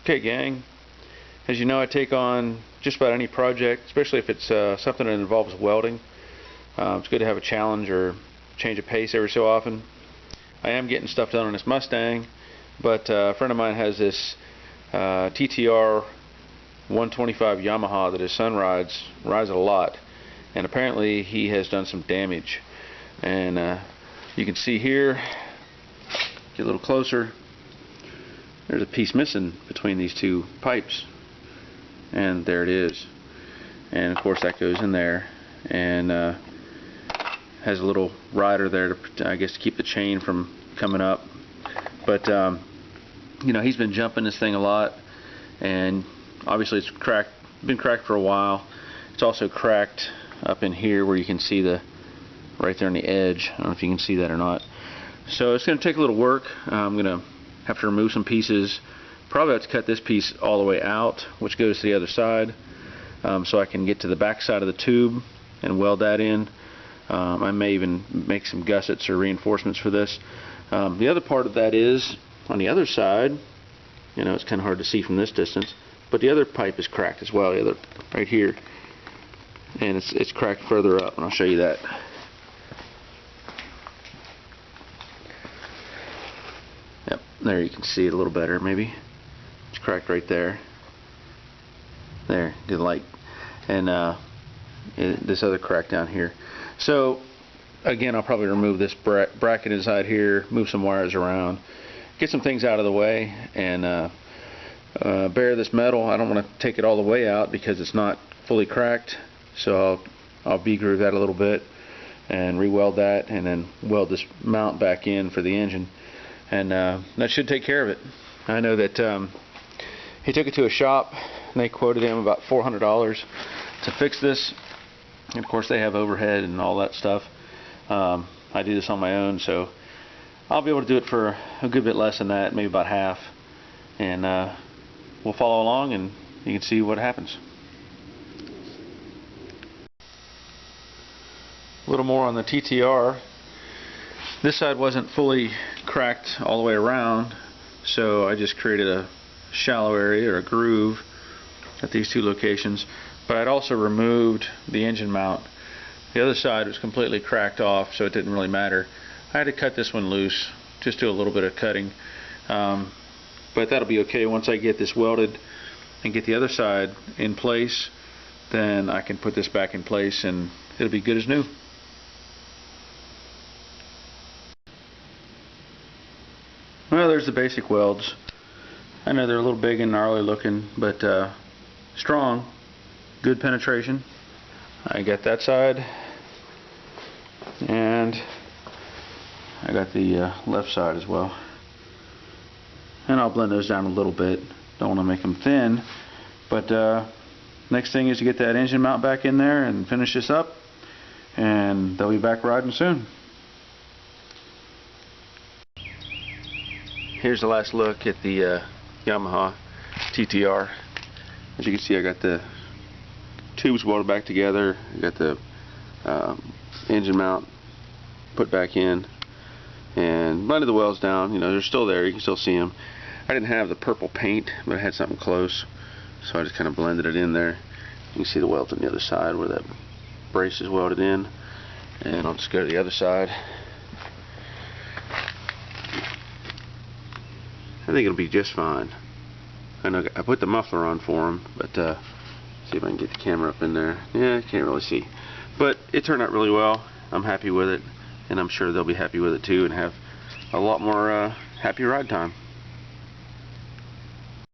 Okay, gang, as you know, I take on just about any project, especially if it's something that involves welding. It's good to have a challenge or change of pace every so often. I am getting stuff done on this Mustang, but a friend of mine has this TTR 125 Yamaha that his son rides it a lot, and apparently he has done some damage. And you can see here, get a little closer, there's a piece missing between these two pipes, and there it is. And of course that goes in there, and has a little rider there to, I guess, to keep the chain from coming up. But you know, he's been jumping this thing a lot, and obviously it's been cracked for a while. It's also cracked up in here where you can see the right there on the edge. I don't know if you can see that or not. So it's going to take a little work. I'm going to have to remove some pieces. Probably have to cut this piece all the way out, which goes to the other side, so I can get to the back side of the tube and weld that in. I may even make some gussets or reinforcements for this. The other part of that is on the other side. You know, it's kind of hard to see from this distance, but the other pipe is cracked as well. The other right here, and it's cracked further up, and I'll show you that. Yep, there you can see it a little better maybe. It's cracked right there. There, good light. And this other crack down here. So again, I'll probably remove this bracket inside here, move some wires around, get some things out of the way, and bare this metal. I don't want to take it all the way out because it's not fully cracked, so I'll V-groove that a little bit and re-weld that, and then weld this mount back in for the engine, and that should take care of it. I know that he took it to a shop and they quoted him about $400 to fix this, and of course they have overhead and all that stuff. I do this on my own, so I'll be able to do it for a good bit less than that, maybe about half, and we'll follow along and you can see what happens. A little more on the TTR. This side wasn't fully cracked all the way around, so I just created a shallow area or a groove at these two locations, but I'd also removed the engine mount. The other side was completely cracked off, so it didn't really matter. I had to cut this one loose, just do a little bit of cutting, but that'll be okay. Once I get this welded and get the other side in place, then I can put this back in place and it'll be good as new. Well, there's the basic welds. I know they're a little big and gnarly looking, but strong, good penetration. I got that side, and I got the left side as well. And I'll blend those down a little bit. Don't want to make them thin, but next thing is to get that engine mount back in there and finish this up, and they'll be back riding soon. Here's the last look at the Yamaha TTR. As you can see, I got the tubes welded back together. I got the engine mount put back in, and blended the welds down. You know, they're still there. You can still see them. I didn't have the purple paint, but I had something close, so I just kind of blended it in there. You can see the welds on the other side where that brace is welded in, and I'll just go to the other side. I think it'll be just fine. I know I put the muffler on for him, but see if I can get the camera up in there. Yeah, I can't really see, but it turned out really well. I'm happy with it, and I'm sure they'll be happy with it too, and have a lot more happy ride time.